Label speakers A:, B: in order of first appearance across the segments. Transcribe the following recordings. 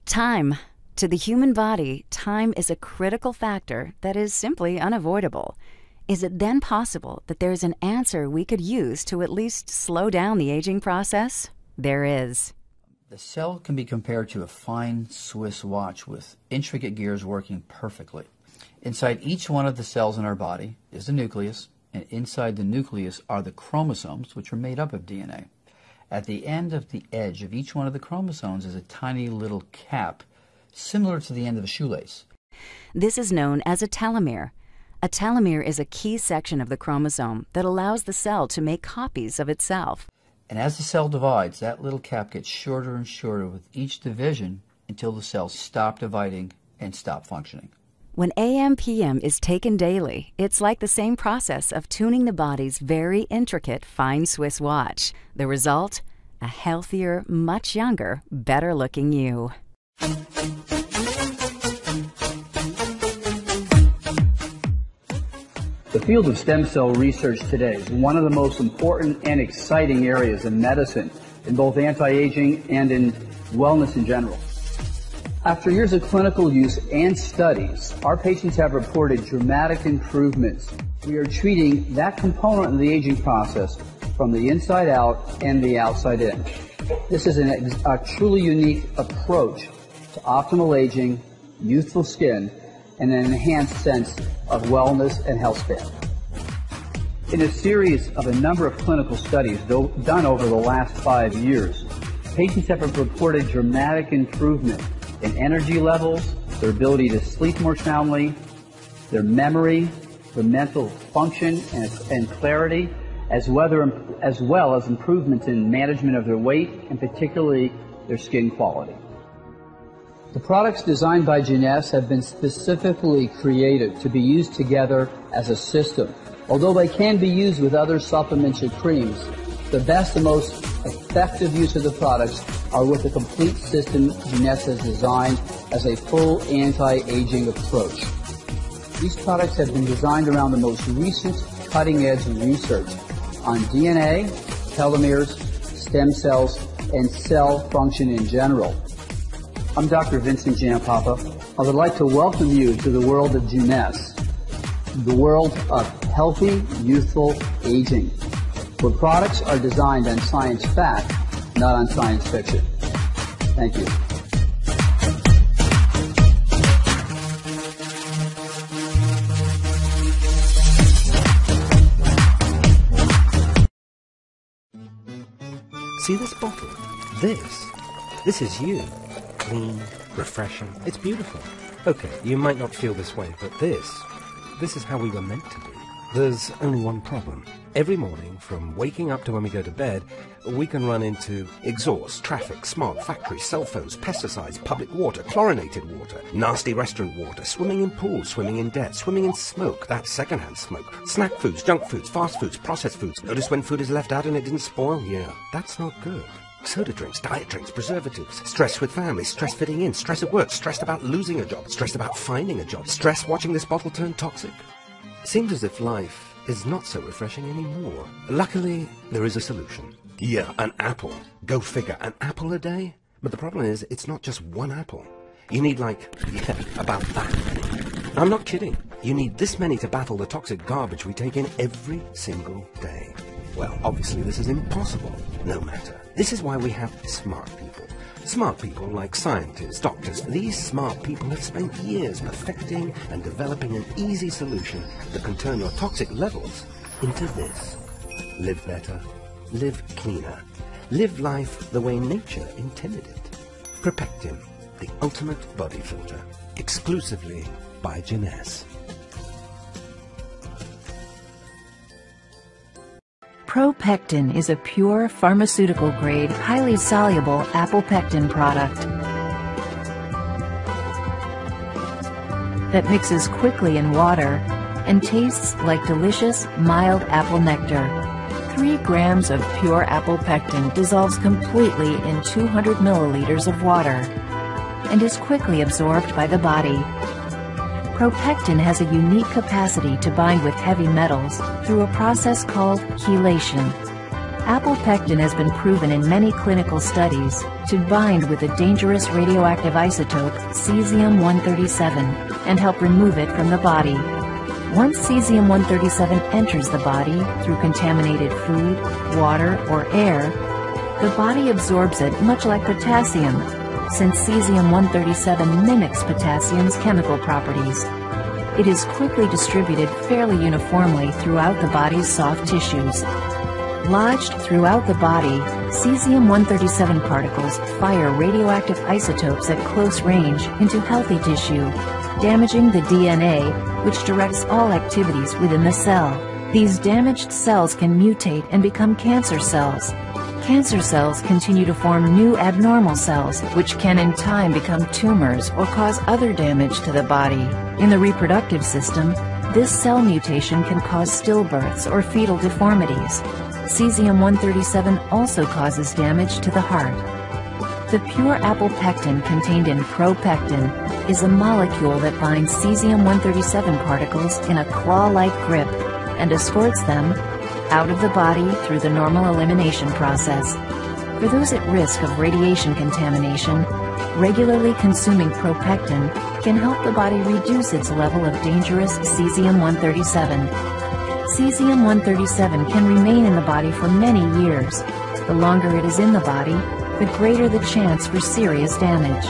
A: Time. To the human body, time is a critical factor that is simply unavoidable. Is it then possible that there's an answer we could use to at least slow down the aging process? There is.
B: The cell can be compared to a fine Swiss watch with intricate gears working perfectly. Inside each one of the cells in our body is the nucleus, and inside the nucleus are the chromosomes, which are made up of DNA. At the end of the edge of each one of the chromosomes is a tiny little cap, similar to the end of a shoelace.
A: This is known as a telomere. A telomere is a key section of the chromosome that allows the cell to make copies of itself.
B: And as the cell divides, that little cap gets shorter and shorter with each division until the cells stop dividing and stop functioning.
A: When AM/PM is taken daily, it's like the same process of tuning the body's very intricate fine Swiss watch. The result? A healthier, much younger, better-looking you.
C: The field of stem cell research today is one of the most important and exciting areas in medicine, in both anti-aging and in wellness in general. After years of clinical use and studies, our patients have reported dramatic improvements. We are treating that component of the aging process from the inside out and the outside in. This is a truly unique approach to optimal aging, youthful skin, and an enhanced sense of wellness and health span. In a series of a number of clinical studies done over the last 5 years, patients have reported dramatic improvement in energy levels, their ability to sleep more soundly, their memory, their mental function and clarity, as well as improvements in management of their weight and particularly their skin quality. The products designed by Jeunesse have been specifically created to be used together as a system. Although they can be used with other supplements or creams, the best and most effective use of the products are with the complete system Jeunesse has designed as a full anti-aging approach. These products have been designed around the most recent cutting-edge research on DNA, telomeres, stem cells, and cell function in general. I'm Dr. Vincent Giampapa. I would like to welcome you to the world of Jeunesse, the world of healthy, youthful aging, where products are designed on science fact, not on science fiction. Thank you.
D: See this bottle? This is you. Clean, refreshing. It's beautiful. Okay, you might not feel this way, but this is how we were meant to be. There's only one problem. Every morning, from waking up to when we go to bed, we can run into exhaust, traffic, smog, factories, cell phones, pesticides, public water, chlorinated water, nasty restaurant water, swimming in pools, swimming in debt, swimming in smoke, that's secondhand smoke, snack foods, junk foods, fast foods, processed foods. Notice when food is left out and it didn't spoil? Yeah, that's not good. Soda drinks, diet drinks, preservatives, stress with family, stress fitting in, stress at work, stressed about losing a job, stressed about finding a job, stress watching this bottle turn toxic. Seems as if life is not so refreshing anymore. Luckily, there is a solution. Yeah, an apple. Go figure, an apple a day? But the problem is, it's not just one apple. You need about that many. I'm not kidding. You need this many to battle the toxic garbage we take in every single day. Well, obviously this is impossible. No matter. This is why we have smart people. Smart people like scientists, doctors. These smart people have spent years perfecting and developing an easy solution that can turn your toxic levels into this. Live better, live cleaner, live life the way nature intended it. Propectin, the ultimate body filter, exclusively by Jeunesse.
E: Propectin is a pure pharmaceutical-grade, highly soluble apple pectin product that mixes quickly in water and tastes like delicious, mild apple nectar. 3 grams of pure apple pectin dissolves completely in 200 milliliters of water and is quickly absorbed by the body. Propectin has a unique capacity to bind with heavy metals through a process called chelation. Apple pectin has been proven in many clinical studies to bind with a dangerous radioactive isotope, cesium-137, and help remove it from the body. Once cesium-137 enters the body through contaminated food, water, or air, the body absorbs it much like potassium, since cesium-137 mimics potassium's chemical properties. It is quickly distributed fairly uniformly throughout the body's soft tissues. Lodged throughout the body, cesium-137 particles fire radioactive isotopes at close range into healthy tissue, damaging the DNA, which directs all activities within the cell. These damaged cells can mutate and become cancer cells. Cancer cells continue to form new abnormal cells, which can in time become tumors or cause other damage to the body. In the reproductive system, this cell mutation can cause stillbirths or fetal deformities. Cesium-137 also causes damage to the heart. The pure apple pectin contained in propectin is a molecule that binds cesium-137 particles in a claw-like grip and escorts them out of the body through the normal elimination process. For those at risk of radiation contamination, regularly consuming propectin can help the body reduce its level of dangerous cesium-137. Cesium-137 can remain in the body for many years. The longer it is in the body, the greater the chance for serious damage.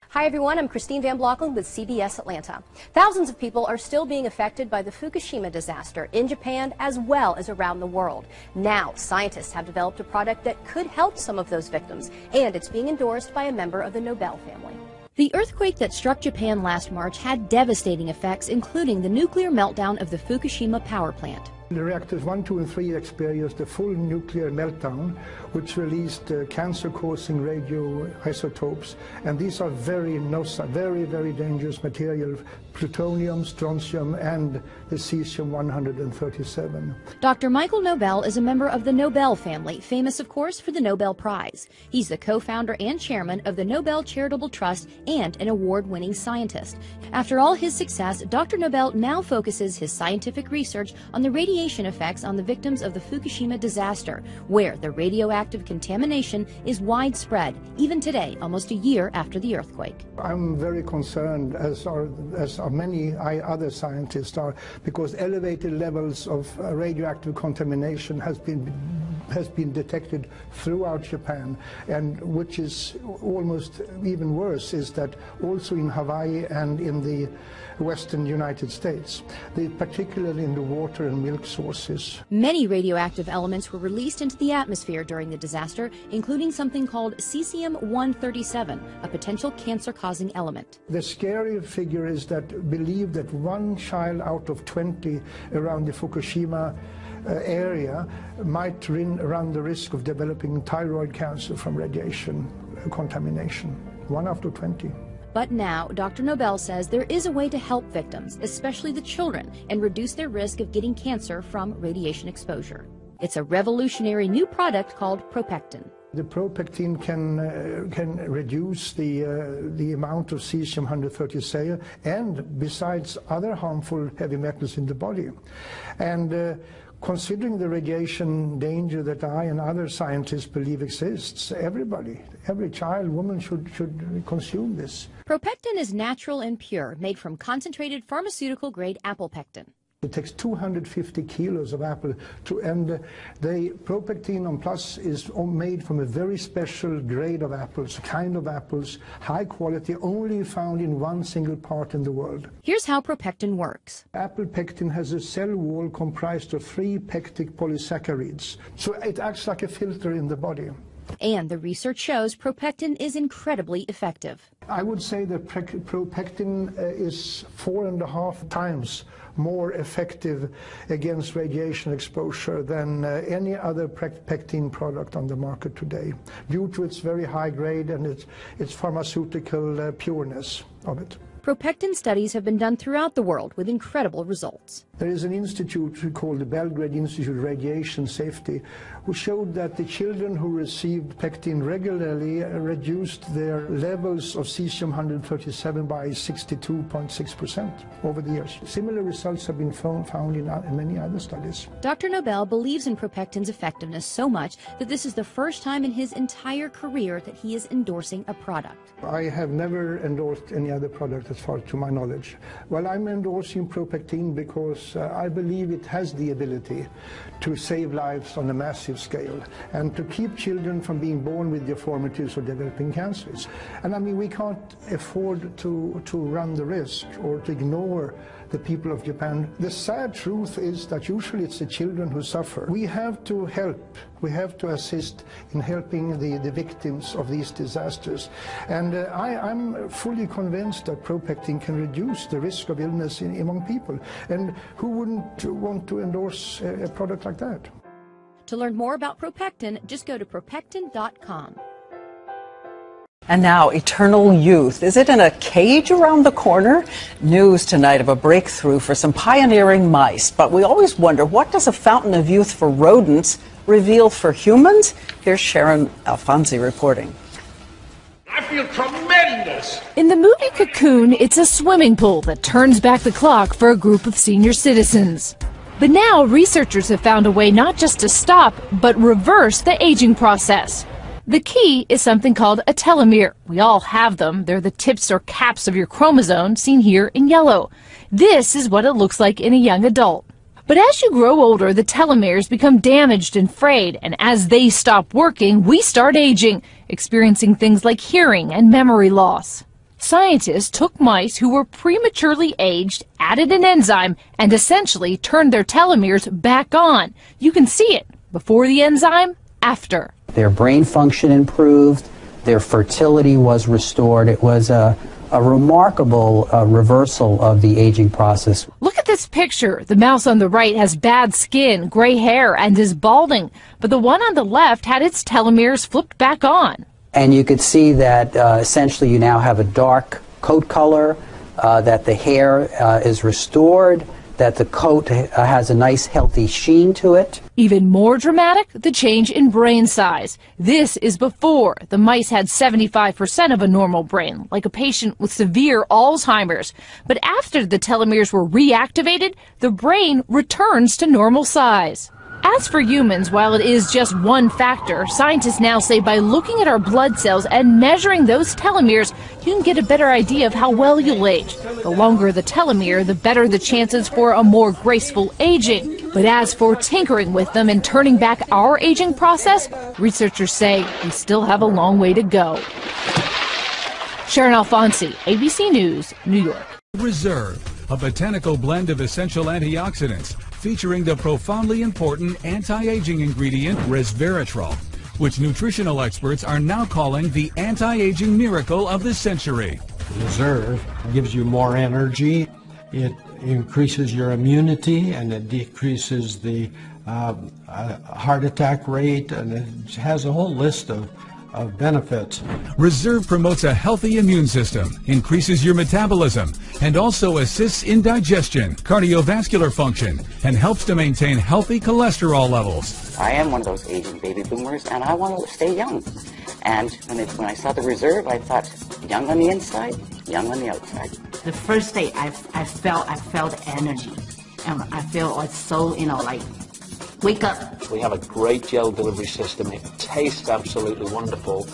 F: Hi everyone, I'm Christine Van Blockland with CBS Atlanta. Thousands of people are still being affected by the Fukushima disaster in Japan as well as around the world. Now, scientists have developed a product that could help some of those victims, and it's being endorsed by a member of the Nobel family. The earthquake that struck Japan last March had devastating effects, including the nuclear meltdown of the Fukushima power plant.
G: The reactors 1, 2, and 3 experienced a full nuclear meltdown, which released cancer-causing radioisotopes, and these are very, very dangerous material: plutonium, strontium, and the cesium-137.
F: Dr. Michael Nobel is a member of the Nobel family, famous, of course, for the Nobel Prize. He's the co-founder and chairman of the Nobel Charitable Trust and an award-winning scientist. After all his success, Dr. Nobel now focuses his scientific research on the radiation effects on the victims of the Fukushima disaster, where the radioactive contamination is widespread, even today, almost a year after the earthquake.
G: I'm very concerned, as are many other scientists are, because elevated levels of radioactive contamination has been detected throughout Japan, and which is almost even worse is that also in Hawaii and in the western United States, particularly in the water and milk sources.
F: Many radioactive elements were released into the atmosphere during the disaster, including something called cesium-137, a potential cancer-causing element.
G: The scary figure is that believe that 1 child out of 20 around the Fukushima area might run the risk of developing thyroid cancer from radiation contamination. 1 out of 20.
F: But now, Dr. Nobel says there is a way to help victims, especially the children, and reduce their risk of getting cancer from radiation exposure. It's a revolutionary new product called propectin.
G: The propectin can reduce the amount of cesium-137 and besides other harmful heavy metals in the body. And considering the radiation danger that I and other scientists believe exists, every child, woman should consume this.
F: Propectin is natural and pure, made from concentrated pharmaceutical-grade apple pectin.
G: It takes 250 kilos of apple and the propectin on plus is made from a very special grade of apples, kind of apples, high quality, only found in one single part in the world.
F: Here's how propectin works.
G: Apple pectin has a cell wall comprised of 3 pectic polysaccharides, so it acts like a filter in the body.
F: And the research shows propectin is incredibly effective.
G: I would say that propectin is 4.5 times more effective against radiation exposure than any other pectin product on the market today, due to its very high grade and its pharmaceutical pureness of it.
F: Propectin studies have been done throughout the world with incredible results.
G: There is an institute called the Belgrade Institute of Radiation Safety, who showed that the children who received pectin regularly reduced their levels of cesium-137 by 62.6% over the years. Similar results have been found in many other studies.
F: Dr. Nobel believes in Propectin's effectiveness so much that this is the first time in his entire career that he is endorsing a product.
G: I have never endorsed any other product as far to my knowledge. Well, I'm endorsing Propectin because I believe it has the ability to save lives on a massive scale and to keep children from being born with deformities or developing cancers. And I mean, we can't afford to run the risk or to ignore the people of Japan. The sad truth is that usually it's the children who suffer. We have to help. We have to assist in helping the victims of these disasters. And I'm fully convinced that Propectin can reduce the risk of illness among people. And who wouldn't want to endorse a product like that?
F: To learn more about Propectin, just go to propectin.com.
H: And now, eternal youth. Is it in a cage around the corner? News tonight of a breakthrough for some pioneering mice. But we always wonder, what does a fountain of youth for rodents reveal for humans? Here's Sharon Alfonsi reporting.
I: I feel tremendous!
J: In the movie Cocoon, it's a swimming pool that turns back the clock for a group of senior citizens. But now, researchers have found a way not just to stop, but reverse the aging process. The key is something called a telomere. We all have them. They're the tips or caps of your chromosome, seen here in yellow. This is what it looks like in a young adult. But as you grow older, the telomeres become damaged and frayed, and as they stop working, we start aging, experiencing things like hearing and memory loss. Scientists took mice who were prematurely aged, added an enzyme, and essentially turned their telomeres back on. You can see it before the enzyme, after.
K: Their brain function improved, their fertility was restored. It was a remarkable reversal of the aging process.
J: Look at this picture. The mouse on the right has bad skin, gray hair, and is balding, but the one on the left had its telomeres flipped back on.
K: And you could see that essentially you now have a dark coat color, that the hair is restored, that the coat has a nice healthy sheen to it.
J: Even more dramatic, the change in brain size. This is before. The mice had 75% of a normal brain, like a patient with severe Alzheimer's. But after the telomeres were reactivated, the brain returns to normal size. As for humans, while it is just one factor, scientists now say by looking at our blood cells and measuring those telomeres, you can get a better idea of how well you'll age. The longer the telomere, the better the chances for a more graceful aging. But as for tinkering with them and turning back our aging process, researchers say we still have a long way to go. Sharon Alfonsi, ABC News, New York.
L: Reserve, a botanical blend of essential antioxidants featuring the profoundly important anti-aging ingredient resveratrol, which nutritional experts are now calling the anti-aging miracle of the century.
M: Reserve gives you more energy, it increases your immunity, and it decreases the heart attack rate, and it has a whole list of benefits.
L: Reserve promotes a healthy immune system, increases your metabolism, and also assists in digestion, cardiovascular function, and helps to maintain healthy cholesterol levels.
N: I am one of those aging baby boomers, and I want to stay young. And when I saw the Reserve, I thought, young on the inside, young on the outside.
O: The first day I felt energy, and I feel like so, like, wake up.
P: We have a great gel delivery system. It tastes absolutely wonderful.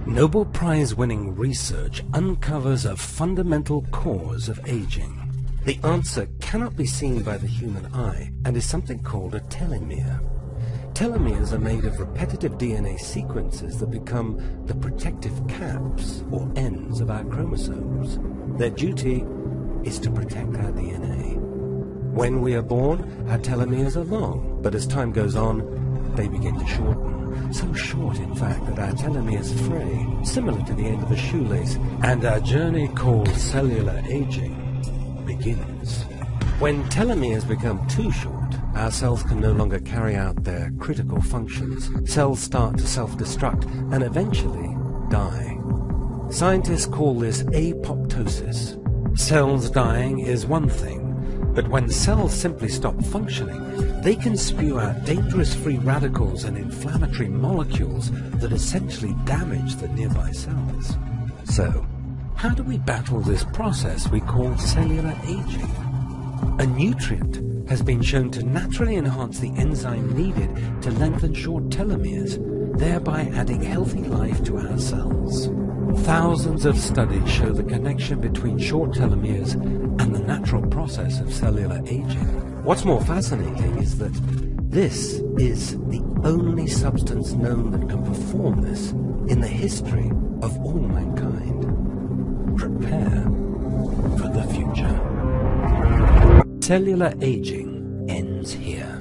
D: Nobel Prize-winning research uncovers a fundamental cause of aging. The answer cannot be seen by the human eye and is something called a telomere. Telomeres are made of repetitive DNA sequences that become the protective caps or ends of our chromosomes. Their duty is to protect our DNA. When we are born, our telomeres are long, but as time goes on, they begin to shorten. So short, in fact, that our telomeres fray, similar to the end of a shoelace, and our journey called cellular aging begins. When telomeres become too short, our cells can no longer carry out their critical functions. Cells start to self-destruct and eventually die. Scientists call this apoptosis. Cells dying is one thing, but when cells simply stop functioning, they can spew out dangerous free radicals and inflammatory molecules that essentially damage the nearby cells. So, how do we battle this process we call cellular aging? A nutrient has been shown to naturally enhance the enzyme needed to lengthen short telomeres, thereby adding healthy life to our cells. Thousands of studies show the connection between short telomeres and the natural process of cellular aging. What's more fascinating is that this is the only substance known that can perform this in the history of all mankind. Prepare for the future. Cellular aging ends here.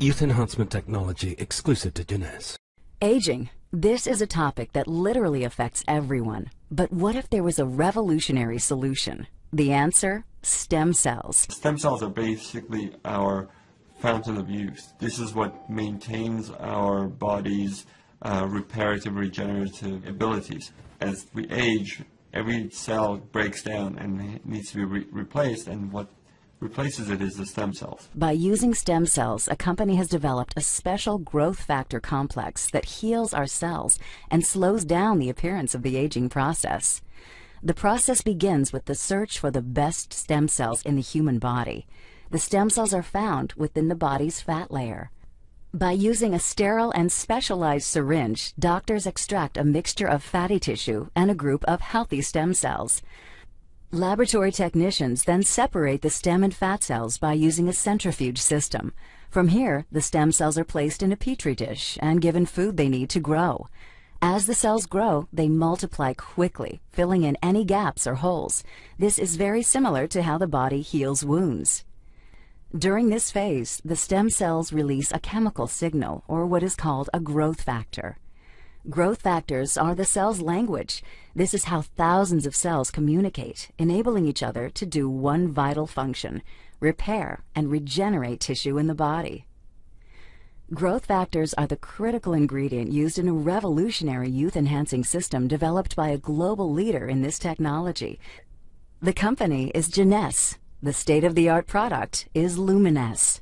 D: Youth enhancement technology exclusive to Jeunesse.
A: Aging. This is a topic that literally affects everyone. But what if there was a revolutionary solution? The answer? Stem cells.
Q: Stem cells are basically our fountain of youth. This is what maintains our body's reparative, regenerative abilities. As we age, every cell breaks down and needs to be replaced, and what replaces it is the stem cells.
A: By using stem cells, a company has developed a special growth factor complex that heals our cells and slows down the appearance of the aging process. The process begins with the search for the best stem cells in the human body. The stem cells are found within the body's fat layer. By using a sterile and specialized syringe, doctors extract a mixture of fatty tissue and a group of healthy stem cells. Laboratory technicians then separate the stem and fat cells by using a centrifuge system. From here, the stem cells are placed in a petri dish and given food they need to grow. As the cells grow, they multiply quickly, filling in any gaps or holes. This is very similar to how the body heals wounds. During this phase, the stem cells release a chemical signal, or what is called a growth factor. Growth factors are the cell's language. This is how thousands of cells communicate, enabling each other to do one vital function: repair and regenerate tissue in the body. Growth factors are the critical ingredient used in a revolutionary youth-enhancing system developed by a global leader in this technology. The company is Jeunesse. The state-of-the-art product is Luminesse.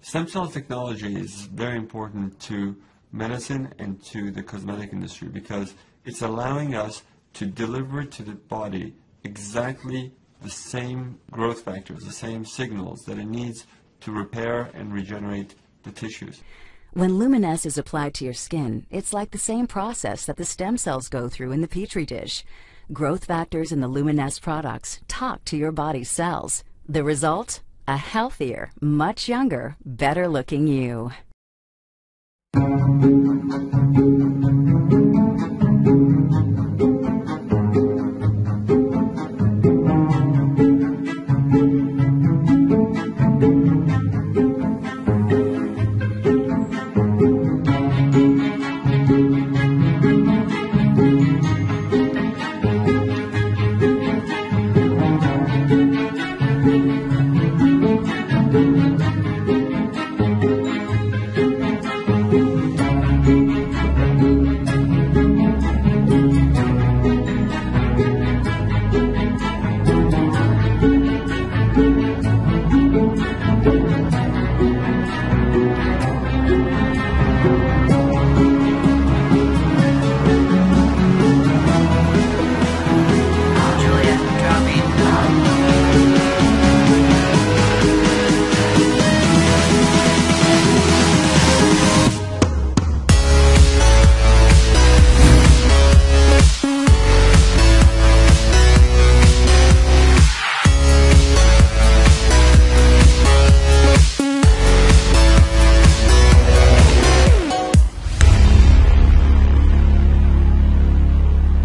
Q: Stem cell technology is very important to medicine and to the cosmetic industry because it's allowing us to deliver to the body exactly the same growth factors, the same signals that it needs to repair and regenerate the tissues.
A: When Luminesse is applied to your skin, it's like the same process that the stem cells go through in the petri dish. Growth factors in the Luminesse products talk to your body's cells. The result? A healthier, much younger, better-looking you.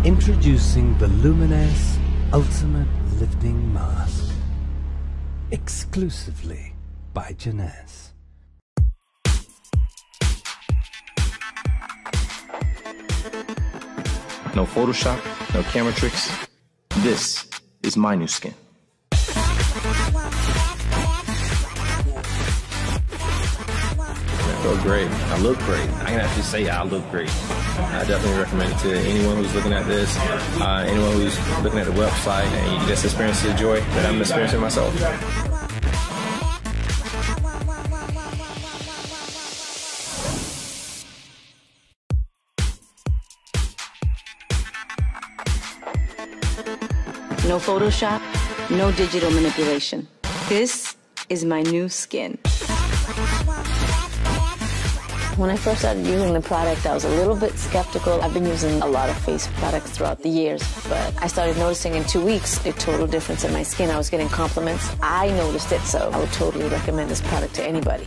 D: Introducing the Luminesse Ultimate uplifting mask. Exclusively by Jeunesse.
R: No Photoshop, no camera tricks. This is my new skin. I feel great. I look great. I can actually say I look great. I definitely recommend it to anyone who's looking at this, anyone who's looking at the website and you just experience the joy that I'm experiencing myself.
S: No Photoshop, no digital manipulation. This is my new skin. When I first started using the product, I was a little bit skeptical. I've been using a lot of face products throughout the years, but I started noticing in 2 weeks a total difference in my skin. I was getting compliments. I noticed it, so I would totally recommend this product to anybody.